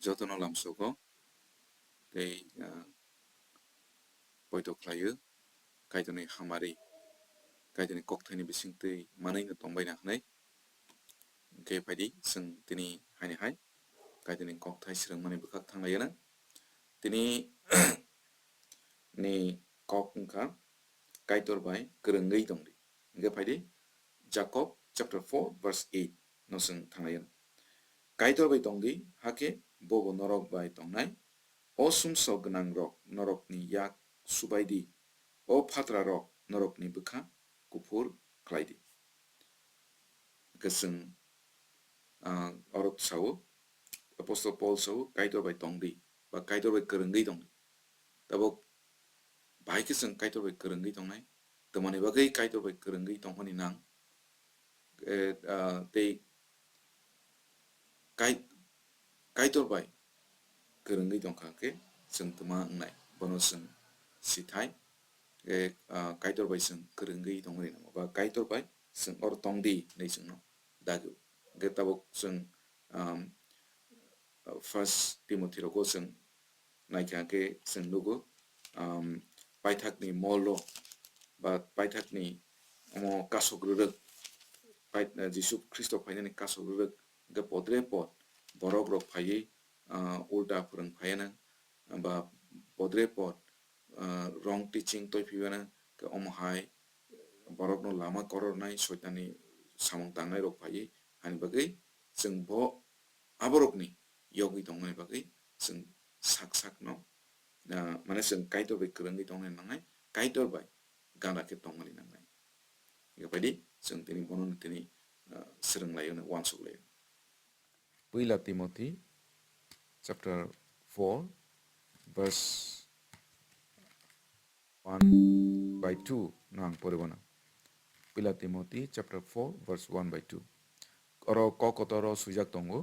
jotono lamsogo tei poito khlaio kaitoni hamari kaitoni kokthani bisingtui manai tongbaina hnai ke phaidi जों tini haini hai kaitoni kokthai srangmani bwkhak thanglaiyana tini ni kok wngkha kaitor bai kwrwngwi tongdi hingke phaidi Jacob chapter 4 verse 8 no जों thanglaiyana kaitor bai tongdi hake bobo norok bai tongnai o sumso gwnang rok norokni yak subaidi o phatra rok norokni bwkha kuphur khlaidi जों orok sawo apostle Paul sawo kaitor bai tongdi ba kaitor bai kwrwngwi tongdi tabo bai ke जों kaitor bai kwrwngwi tongnai tomani bagwi kaitor bai kwrwngwi tongmani nang tei kaitor bai kwrwngwi tongkha ke जों toma wngnai bono जों sithai kaitor bai जों kwrwngwi tongmani nang ba kaitor bai जों or tongdi nei जोंno dagu hingke tabuk जों first Timothy rogo जों naikha ke जों nugo paithakni mollo ba paithakni omo kasok rwrwk Jisu Christo phainani kasok rwrwk hingke podre pod borok rok phaiwi ulta phwrwngphaiana ba podre pod wrong teaching toiphiuana ke omo hai borokno lama korornai soitani samung tangnai rok phaiwi hani bagwi जों bo aborokni yogwi tongmani bagwi जों sak sak no mane जों kaitor bai kwrwngwi tongnai nangnai kaitor bai gana khe tongmani nangnai bebaयदि जों tini bonono tini srwnglaio uansuklaio Puila Timothy chapter 4 verse 1 by 2 nang poribana Puila Timothy chapter 4 verse 1 by 2 oro kokotoro sujak tongo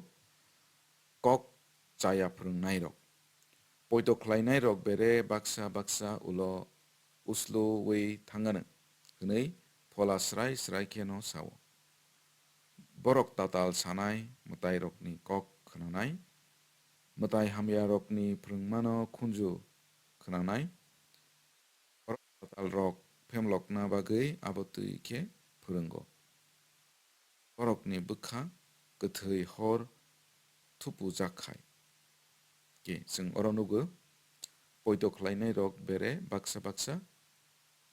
kok chaya phwrwngnai rok poito khlainai rok bere baksa baksa ulo usluwi thangano hwnwi phola srai srai kheno sawo borok tatal sanai mwtai rokni kok khwnangnai mwtai hamya rokni phwrwngmano khunju khwnangnai borok tatal rok phemlokna bagwi abotui khe phwrwnggo borokni bwkha gwthwi hor thupujakhai ke जों oro nugo poito khlainai rok bere baksa baksa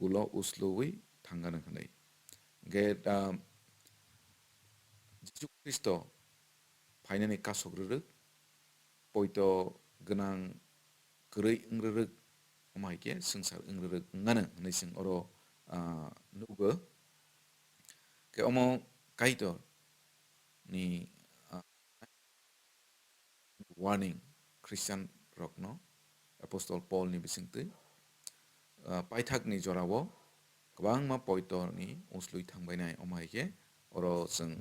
ulo usluwi thangano hwnwi ge Jisu Christo phainani kasok rwrwk poito gwnang kwrwi ongrwrwk omohaike swngchar ongrwrwk ongano hwnwi जों oro nugo ke omo kaitor ni warning Christian rokno apostle Paul ni bisingtwi paithakni jorao kwbangma poito ni uslui thangbainai omohaike oro जों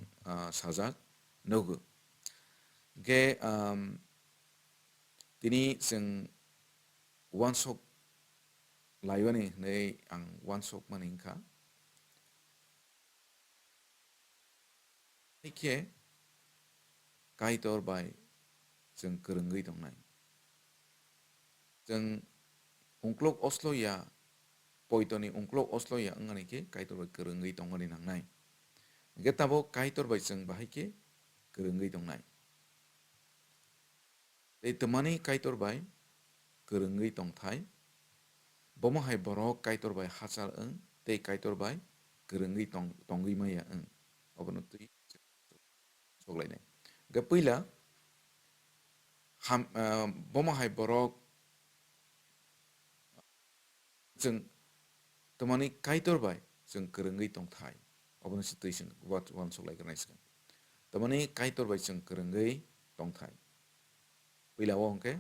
sajak nugo ge tini जों uansuk laiwani hnwi ang uansukmani wngkha khe kaitor bai जों kwrwngwi tongnai जों ungklok osloya poitoni ungklok osloya wngmani khe kaitor bai kwrwngwi tongmani nangnai hingke tabuk kaitor bai जों bahai khe kwrwngwi tongnai tei tmani kaitor bai kwrwngwi tongthai bomo hai borok kaitor bai hachal wng tei kaitor bai kwrwngwi tongwi maya wng obono tui suklainai hingke puila bomo hai borok जों tmani kaitor bai जों kwrwngwi tongthai obono se tui जों uansukलाइग्रोनाय sigang tmani kaitor bai जों kwrwngwi tongthai puila o hingke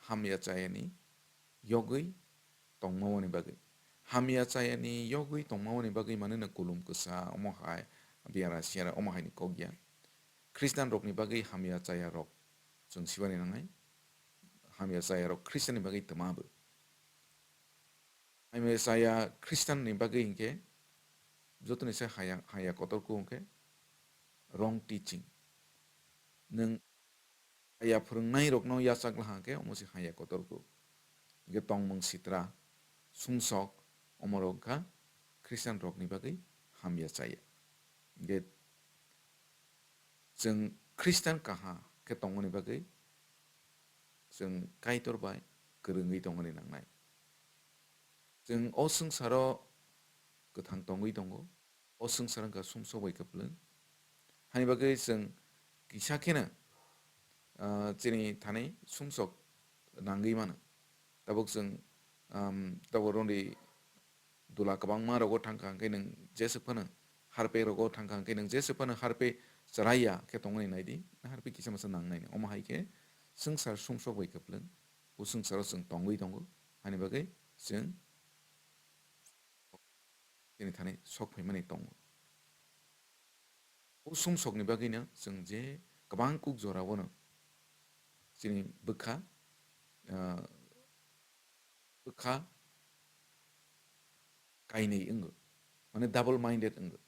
hamya chayani yogwi tongmani bagwi hamya chayani yogwi tongmani bagwi manino kulum kwsa omo hai biara siara omo hai ni kokya Christian rokni bagwi hamya chaya rok जों sibani nangnai hamya chaya rok Christian ni bagwi tmabo hamya chaya Christian ni bagwi hingke jotoni se haya kotorku hingke wrong teaching nung haya phurungnai rokno yasak lahake omosi haya kotorku ge tongmung sitra sumsok omorokha Christian rokni bagui hamya chaya ge जों Christian kaha ke tongmani bagui जों kaitorbai गोरोङै tongmani nangnai जों o sungsaro gothang tongui tongo o sungsaro ga sumsobai kaplung hani bagui जों kisa kheno chini thani sumsok nangui mano tabuk जों tabuk rondi dula kabangma rogo thangka hangke nang jesu phano harpe rogo thangka hangke nang jesu phano harpe charaya ke tongmani naidi harpe kisa masa nangnai omo haike sungsar sumsok bai kaplung o sungsaro जों tongui tongo hani bagui जों chini thani sok phaimani tongo o sumsokni bagui no जों je kabang kuk jorao chini bokha bokha kainei ongo mane double minded ongo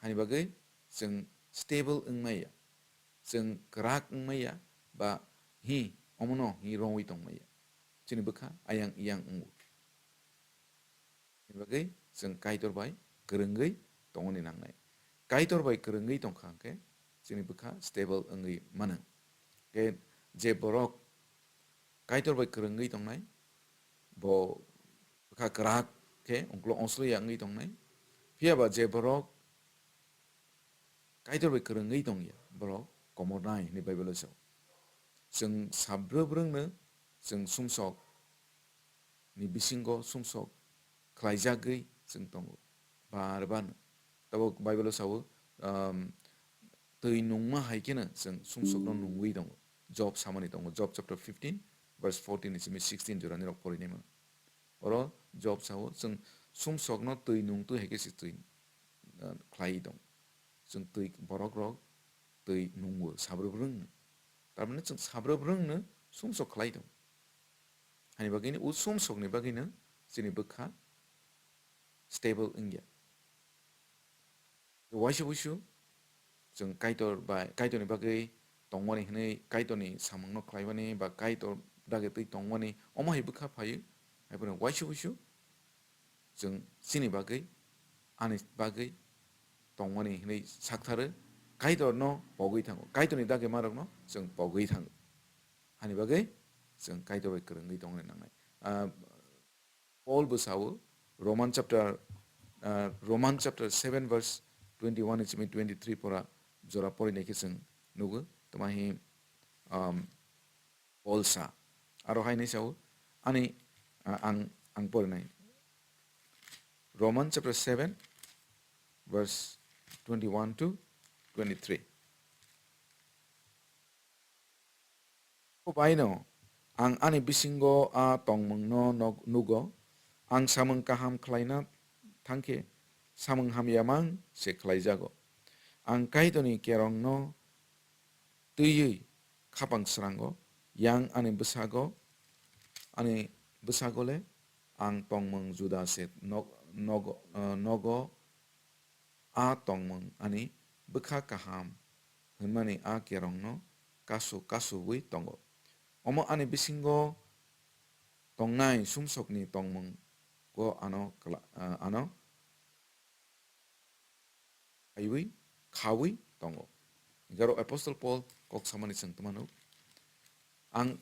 hani bagui जों stable ongmaya जों grak ongmaya ba hi omono hi rongui tongmaya chini bokha ayang iyang ongo hani bagui जों kaitorbai goरोङै tongmani nangnai kaitorbai goरोङै tongkha hangke chini bokha stable ongui mano ke je borok kaitorbai goरोङै tongnai bo bokha grak ke ongklo ongsloi ongui tongnai phiaba je borok kaitorbai goरोङै tongya borok komornai ni bible saw जों sabrobroंनो जों sumsok ni bisingo sumsok khlaijagui जों tongo bar ban tabo bible saw tui nungma haikeno जों sumsok no nungui tongo job samani tongo job chapter 15 verse 14 is 16 jorani rok porinai mano oro job saw जों sumsok no tui nungtu haike si tui khlai tong जों tui borok rok tui nungwo sabrobroंनो tarmane जों sabrobroंनो sumsok khlai tong hani bagini u sumsokni bagino chini bokha stable ongya waisa buisu जों kaitor ba kaitorni bagui tongmani hinui kaitorni samungno khlaimani ba kaitor dage tui tongmani omo hai bokha phaio haiboro waisa buisu जों chini bagui ani bagui tongmani hinui saktaro kaitor no pogui thango kaitorni dage marok no जों pogui thango hani bagui जों kaitorbai goरोङै tongmani nangnai Paul bosawo Roman chapter 7 verse 21 is 23 pora jora porinai जों nugo tomahi Paul sa aro hainai sawo ani ang porinai Roman chapter 7 verse 21 to 23 Baino ang ani bisingo a tongmung no nugo ang samung kaham khlaina thangke samung hamyamang se khlaijago ang kaitoni kerong no tuyui khapang srango yang ani besagole ang tongmung juda se nogo a tongmung ani bokha kaham hunmani a kerong no kasu bui tongo omo ani bisingo tongnai sumsokni tongmung ko ano aiwi khawi tongo garo apostle Paul kok samani sing temanu ang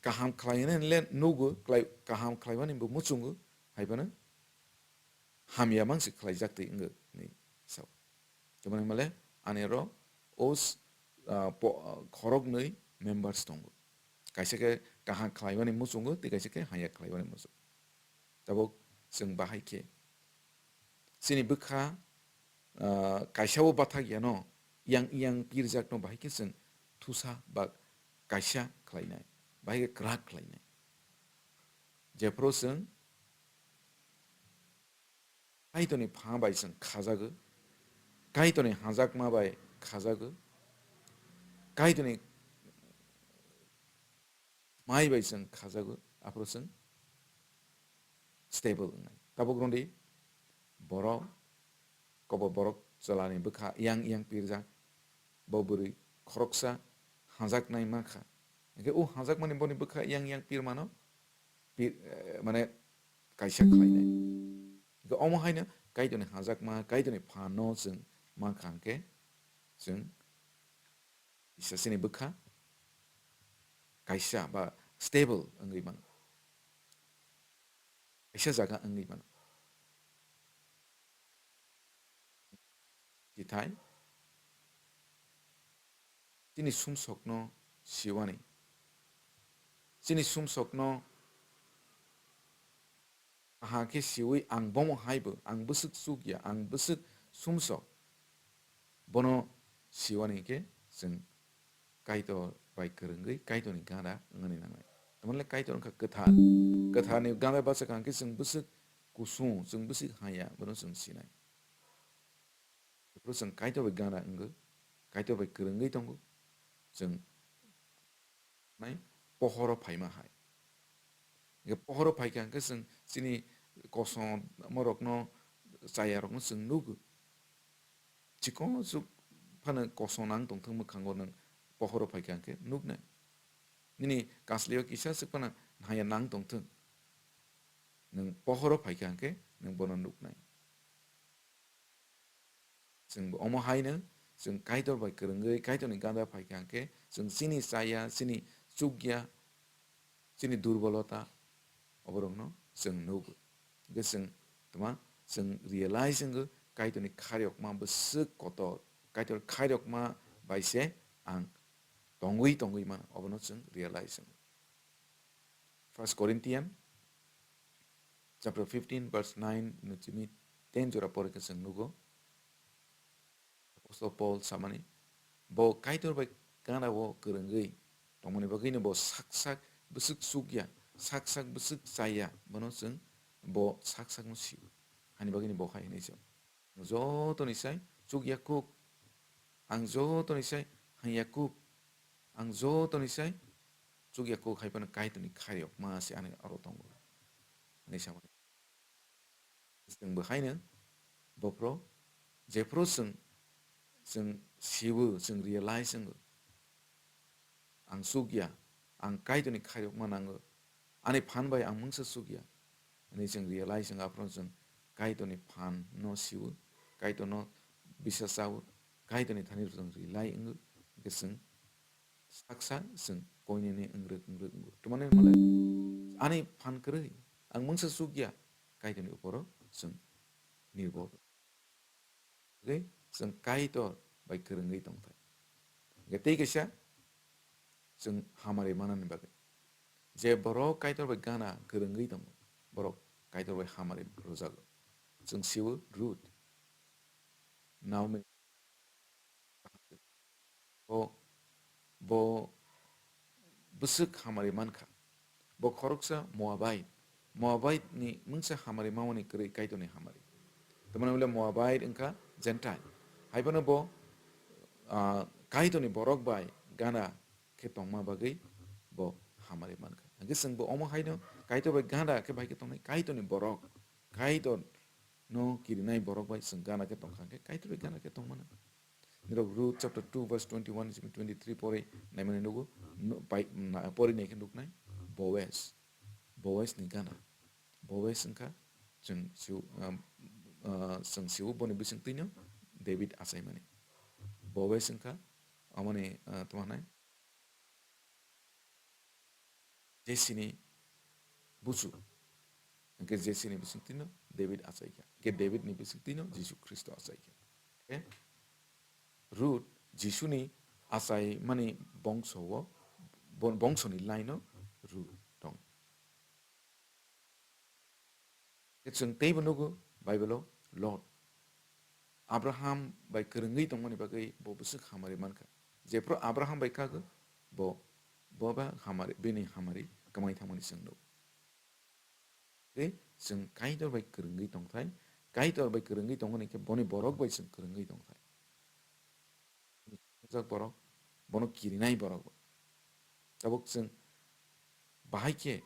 kaham khlainen le nugu kaham khlaimani bu muchungu haibana hamya mangsi khlaijak te inga ni saw temani male anero os khorok nei members tongo kaisa ke kaham khlaimani muchungu te kaisa ke haya khlaimani muchung tabok जों बाहायके sini bokha kaisao bathak yano yang pirjak no bahike जों thusa ba kaisa khlainai bahike krak khlainai jepro जों kaitoni pha bai जों khajago kaitoni hajak ma bai khajago kaitoni mai bai जों khajago apro जों stable ngai tabok rondi borok kobo borok jalani bokha yang pirjak boburi khoroksa हाजाकनाय माखा ओंखाय ओ हाजाक माने बनि बोखा yang pirmano माने kaisa khlainai go omo haino kaidoni hajak ma kaidoni phano जों मा खांके जों इसोरनि बोखा kaisa ba stable angै man kaisa jaga angै man jitai tini sumsokno siwani tini sumsokno ahake siwi ang bomo haibo ang busuk sugya ang busuk sumsok bono siwani ke जों kaito bai kerengै kaitoni gana ngani nangai tamanle kaito ka kathani gana basa kan ke जों busuk kusung जों busuk haya bono जों sinai terus जों kaito bai gana nggo kaito bai kerengै tongo जों nai pohoro phaima hai ge pohoro phaikan ke जों sini koson morokno chayarokno जों nugu chiko juk phana kosonang tongthang mukhango nang pohoro phaikan ke nugnai nini kasleo kisa sukpana haya nang tongthang nang pohoro phaikan ke nang bono nugnai जों omo haino जों kaito bai kerengै kaito ni ganda phaikan ke जों sini saya sini sugya sini durbolota oborokno जों nugu ge जों tama जों realizing kaito ni kharyok ma busuk kotor kaito kharyok ma baise ang tongui man obono जों realizing First Corinthians chapter 15 verse 9 nuchimi 10 jora pore ke जों nugo Apostle Paul samani bo kaitor bai kana bo kerengei tongmani bagino bo sak busuk sugya sak busuk saya bono जों bo sak no siu hani bagini bo khai nei jo jo to ni sai sugya kuk ang jo to ni sai hanya kuk ang jo to ni sai sugya kuk hai pana kai to ni kharyok ma se ane aro tongo nei samani जों behaino bo pro je pro जों siwu जों realizing ang sugya ang kaito ni kharyok manango ani phan bai ang mungsa sugya ani जों realizing apron जों kaito ni phan no siwu kaito no bisasau kaito ni thanir जों rely ing geseng saksa जों koine ni engrek tumane male ani phan krei ang mungsa sugya kaito ni uporo जों nirbor okay जों kaito bai kerengei tongthai getei kesa जों hamare manani bagai je borok kaitor bai gana kerengei tongo borok kaitor bai hamare rojago जों siwu root now me bo busuk hamare manka bo khoroksa moabite ni mungsa hamare mawani krei kaito ni hamare tamana ule moabite engka gentile haibano bo kaito ni borok bai gana ke tongma bagai bo hamare manka age sing bo omo haino kaito bai gana ke bai ke tongnai kaito ni borok kaito no kirinai borok bai sing gana ke tongkhang ke kaito bai gana ke tongmana nirok Ruth chapter 2 verse 21 23 pore naimane nugo bai pore nei ke nuknai Boaz ni gana Boaz engka जों siu boni bising tino David asai mane Boaz engka amane tumanai Jesse ni busu engke Jesse ni bising tino David asai ke David ni bising tino Jesus Kristo asai ke okay? Ruth Jisu ni asai mani bongso wo bongso ni line Ruth tong जों tei bonugo Bible Lord Abraham bai kerengei tongmani bagai bo busuk hamari manka jepro Abraham bai kago bo boba hamari bini hamari kamai thamani sengdo okay जों kaidor bai kerengei tongthai kaidor bai kerengei tongoni ke boni borok bai जों kerengei tongthai jak borok bono kirinai borok tabuk जों bahai ke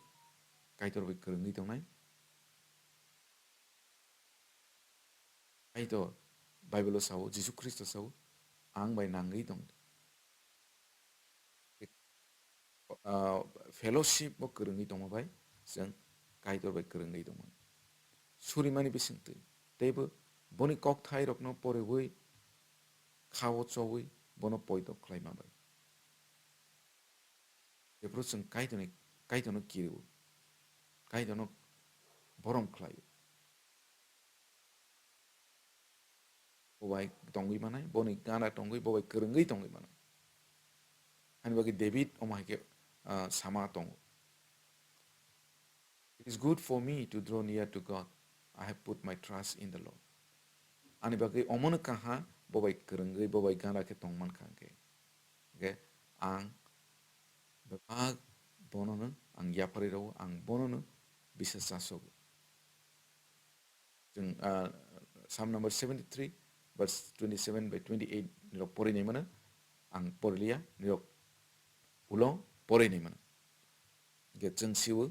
kaidor bai kerengei tongnai kaidor Bible sawo Jesus Kristo sawo ang bai nangai tong fellowship bo kwrwngwi tongmabai जों kaitor bai kwrwngwi tongmani surimani bisingtwi teibo boni kok thai rokno porewi khawo chowi bono poito khlaimabai befru जों kaitono kiriwo kaitono borom khlaio bobai tongwi manai boni gana tongwi bobai kwrwngwi tongwi manai ani bagi David omahike sama tongo. It is good for me to draw near to God. I have put my trust in the Lord. Ani bagi omon kaha bobai kwrwngwi bobai gana ke tongman khangke. Okay, ang bebag bonono ang yapari rawo ang bonono bisa sasogo. जों Psalm number 73 verse 27 by 28 nirok pori nei mana ang porlia nirok ulo pori nei mana ge जों siwo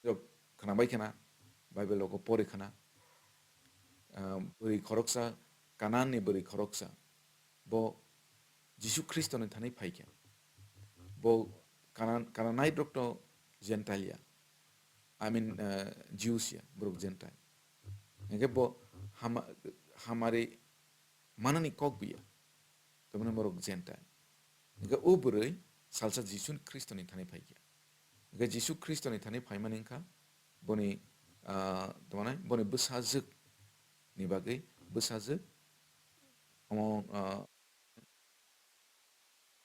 nirok khana bai khana bible loko pori khana buri khoroksa kanan ni buri khoroksa bo Jisu Kristo ni thani phaikya bo kananai dokto gentalia I mean Jews ya brok gentile nge bo हमारे manani kok biya tomna borok gentile nge ubroi salsa Jisu Kristo ni thani phaikya nge Jisu Kristo ni thani phaimaninka boni tomana boni busajik ni bagai busajik omo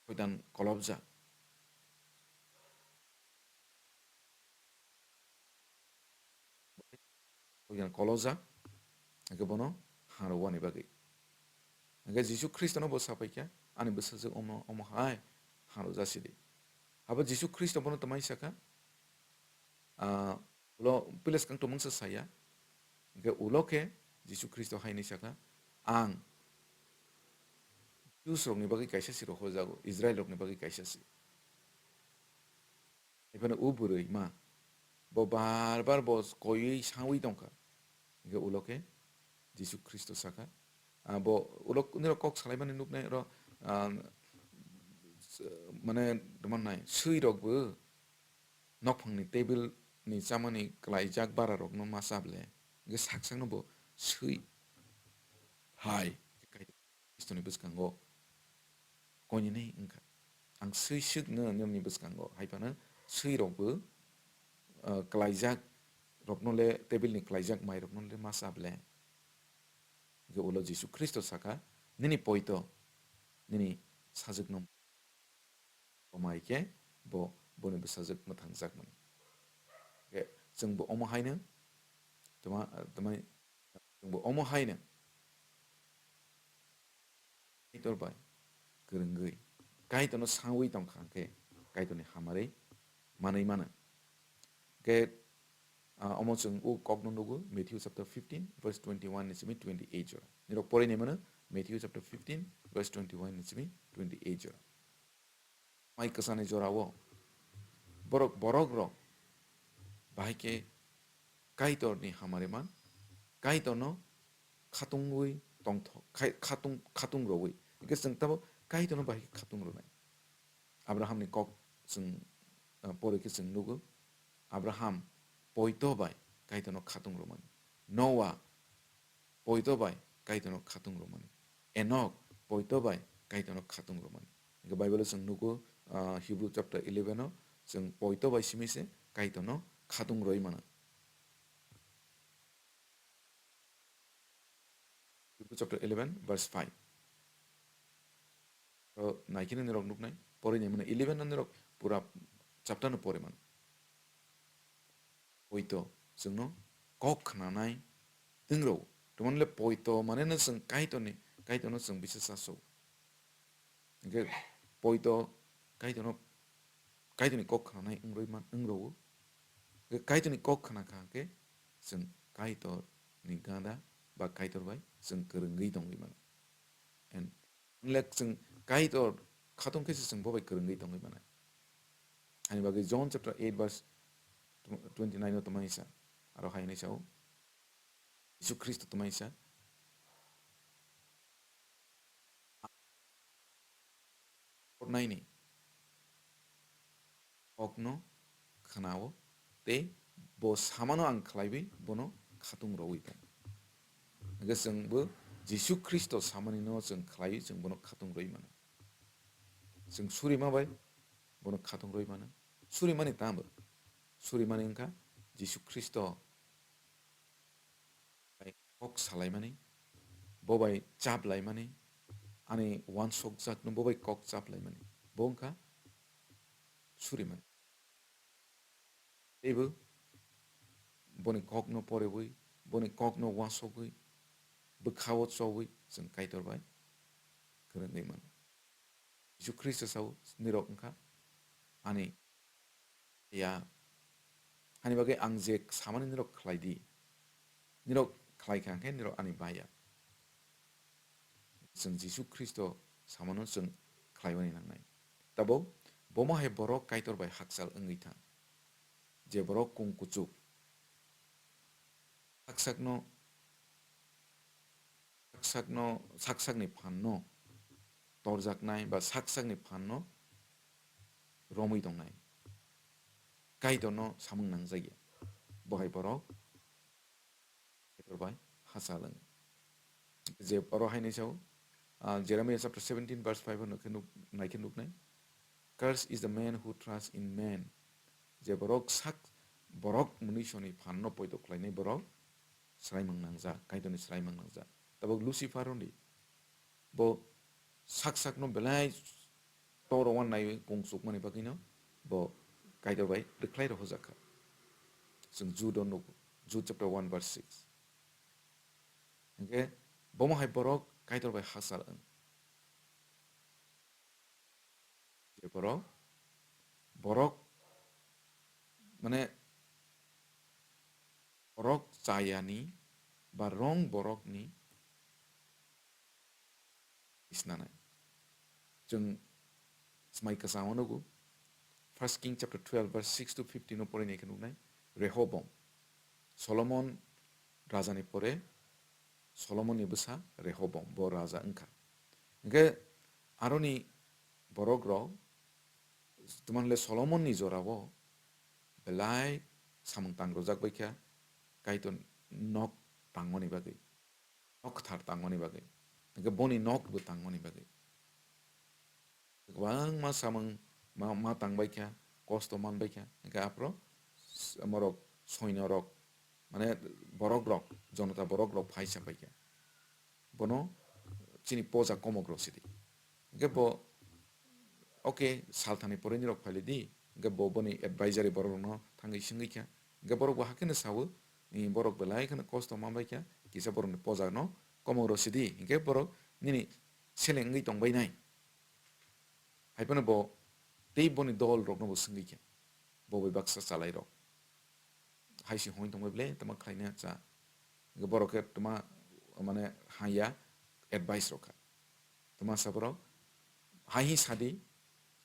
koidan kolobja koidan koloja nge bono harwani bagai nge Jisu Kristo no bo sapaikya ani busajik omo hai haro jasidi haba Jisu Kristo bono tamai saka lo pilas kang tomong sa saya nge uloke Jisu Kristo hai ni saka ang Jews rok ni bagi kaisa si rok hojago Israel rok ni bagi kaisa si ibana uburoi ma bo bar bo koi sangwi tongka nge uloke Jisu Kristo saka bo ulok niro kok salaiman nukne ro mane deman nai sui rok bo nokphangni table ni chamani klaijak bara rok no masable nge saksang no bo sui hai Kristo ni biskango koni nei engka ang sui suk no nyamni biskango haipana sui rok bo klaijak rok no le table ni klaijak mai rok no le masable ge ulo Jisu Kristo saka nini poito nini sajik no omaike bo boni bisajik matangjak mani ge जों bo omo haino tamai जों bo omo haino itor bai kwrwngwi kaitono sangwi tongkhangke kaitoni hamarei manei mana ge omo जों u kokno nugo Matthew chapter 15 verse 21 nisimi 28 jora nirok pori nei mana Matthew chapter 15 verse 21 nisimi 28 jora mai kasane jora wo borok ro bahike kaitor ni hamare man kaitor no khatungui tongtho khatung roi ge जों tabo kaitor no bahike khatung ro nai Abraham ni kok जों pori ke जों nugo Abraham poito bai kaitor no khatung ro man Noah poito bai kaitor no khatung ro man Enoch poito bai kaitor no khatung ro man ge Bible जों nugo Hebrew chapter 11 no जों poito bai simise kaitor no khatung roi mana Hebrew chapter 11 verse 5 so naikini nirok nuknai pori nei mana 11 nirok pura chapter no pore man poito जोंनो kok khnanai tingro tumonle poito mane na जों kaito no जों bisasa ge poito kaito ni kok khnanai ngroi man ngro ge kaito ni kok khna kha ke जों kaito ni ganda ba kaito bai जों kwrwngwi tongwi man and lek जों kaito khatung ke जों bobai kwrwngwi tongwi man ani bagi John chapter 8 verse 29 no tamaisa aro haini sao Jisu Kristo tamaisa naini kokno khanao te bo samano ang khlaibi bono khatung roi dong. Hingke जोंबो जिसु Christ सामानि न जों khlai जों bono khatung roi mano. जों suri mabai bono khatung roi mano. Suri mani tambo. Suri mani engka जिसु Christ kok salai mani bobai chap lai mani ani wan sok jak no bobai kok chap lai mani. Bongka suri mani. Ebu boni kok no pore bui boni kok no wan sok bui bekawot so bui जों kaitor bai kerengai mano. Jisu Kristus sau nirok engka ani ya ani bagai ang je samani nirok khlai di nirok khlai kang ke nirok ani baya जों जिसु Christ samano जों khlai bani nangnai tabo bomo hai borok kaitor bai haksal engui thang je borok kung kuchuk saksakni phanno torjaknai ba saksakni phanno romui dongnai kaitor no samung nangjaya bohai borok kaitor bai hasal eng je borok hai ni sau Jeremiah chapter 17 verse 5 no naikin nuknai Cursed is the man who trusts in man. Je borok sak borok munishoni phanno poito klainai borok srai mangnangja kaitoni srai mangnangja tabo Lucifer ondi bo sak no belai toro wan nai kongsuk mani bagino bo kaitor bai reklai ro hojaka जों Jude no Jude chapter 1 verse 6 engke bomo hai borok kaitor bai hasal ang je borok mane borok chayani ba rong borok ni isnanai जों smai kasamo nugu 1 King chapter 12 verse 6 to 15 no pore nei kanunai Rehoboam Solomon raja ni pore Solomon ni besa Rehoboam bo raja engka engke aroni borok rok tumanle Solomon ni jorao belai samung tangrojak baikha kaiton nok tangmani bagai nok thar tangmani bagai engke boni nok bo tangmani bagai gwang ma samung ma tangbaikha kosto manbaikha engke apro morok soino rok mane borok rok jonota borok rok phaisa baikha bono chini poja komok rok sidi engke bo okay salthani pore ni rok phali di engke bo boni advisory borok no thangi singui kha engke borok bo hakene sawo ni borok belai khana kosto manbaikha kisa borok ni poja no komok rok sidi engke borok nini selengui tongbai nai haipano bo tei boni dol rok no bo singui kha bo bai baksa chalai rok haisi hoin tongbai ble tama khlaina cha engke borok ke tama mane haya advice rokha tama saborok hai sadi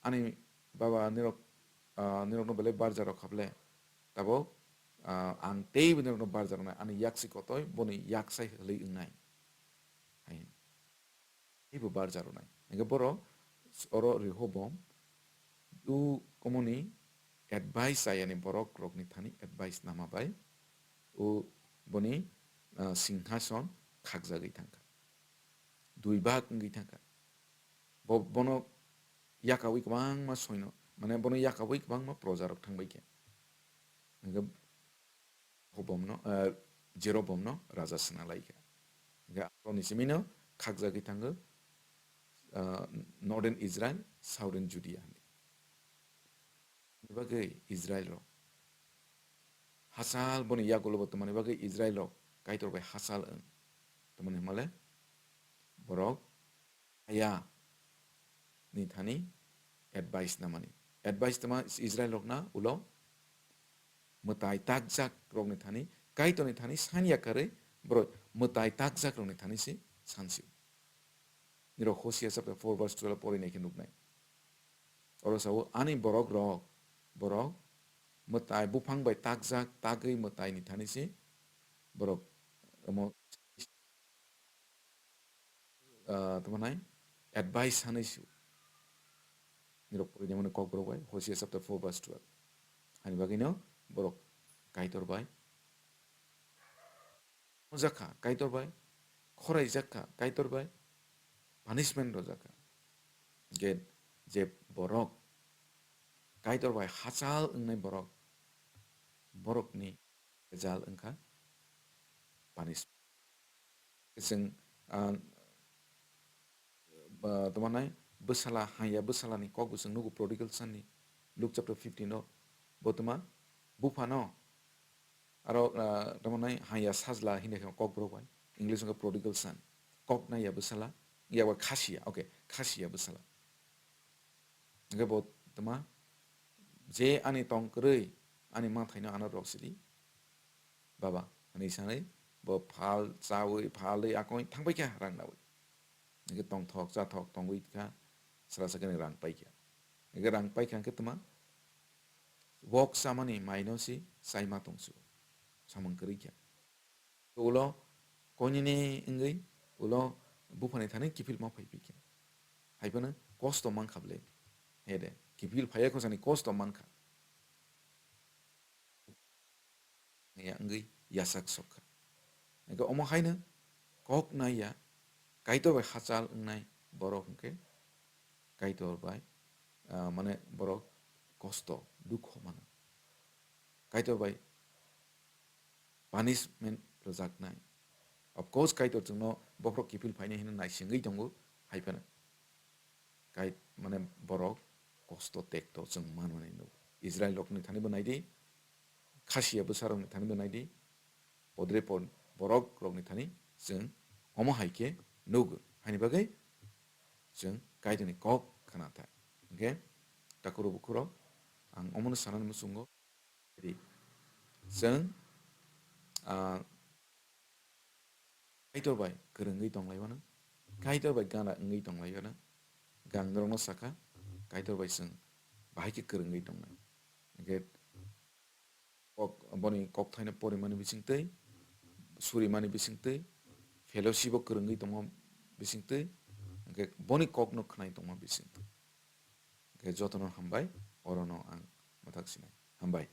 ani baba nirok no bele barja rok khable tabo ang tei nirok no barja rok ani yaksi kotoi boni yaksai hli ungnai hai ibu barja rok nai engke borok oro Rehoboam du komoni advice ayani borok rok ni thani advice nama bai u boni singhason khagjagui thangka dui bag ngui thangka bono yakawi kwang ma soino mane bono yakawi kwang ma proja rok thangbai khe engke Hobom no Jeroboam no raja sina laika engke aroni simino khagjagui thango northern Israel southern Judea ni bagai Israel rok hasal boni yagulo botomani bagai Israel rok kaitor bai hasal ang tomani male borok aya ni thani advice namani advice tama Israel rok na ulo mutai takjak rok ni thani kaitor ni thani sanya kare bro mutai takjak rok ni thani si sansi niro Hosea chapter 4 verse 12 pori nei kinuk nai oro sawo ani borok rok borok mutai bufang bai takjak tagui mutai ni thani si borok mo tumanai advice hanai su nirok pori demon kok borok bai Hosea chapter 4 verse 12 hani bagino borok kaitor bai mojaka kaitor bai khorai jakka kaitor bai punishment rojaka get je borok kaitor bai hachal ungnai borok borok ni jal ungka punish जों तमानाय बोसाला हाया बोसालानि कक बोसों नुगु prodigal son ni Luke chapter 15 no botoma bufano aro tamanay haya sajla hine kok brobai English ng prodigal son kok na ya bosala ya wa khasiya okay khasiya bosala nge bot tama je ani tong krei ani ma thaina ana roksili baba ani sanai bo phal chawi phalei akoi thangbai kya rang nawi nge tong thok cha thok tong wi ka sra sakani rang pai kya nge rang pai kya ke tama wok samani mainosi saima tongsu samang kri kya ulo konini ngai ulo bufane thane kifil ma phai pikya haibana cost man khable hede kifil phaya ko sani cost man kha ya ngai yasak sokha ngai omo haina kok na ya kaito bai hachal ngai borok ke kaito bai mane borok kosto dukho mana kaito bai punishment rojak nai of course kaito jungno bokrok kifil phaine hina nai singai tongo haibana kai mane borok kosto tekto jung manmanai no Israel lokni thani banai di khasiya besarong ni thani banai di podre pon borok rokni thani jung omo haike nugu hani bagai jung kaito ni kok khanata okay takuru bukuro ang omono sanan musungo di jung kaito bai kerengai tonglaibana kaito bai gana ngai tonglaibana gangrongno saka kaito bai jung bahai kerengai tongnai okay kok boni kok thaina porimani bisingtei surimani bisingtei fellowship kerengai tongma bisingtei okay boni kok no khnai tongma bisingtei okay jotono hambai orono ang matak sinai hambai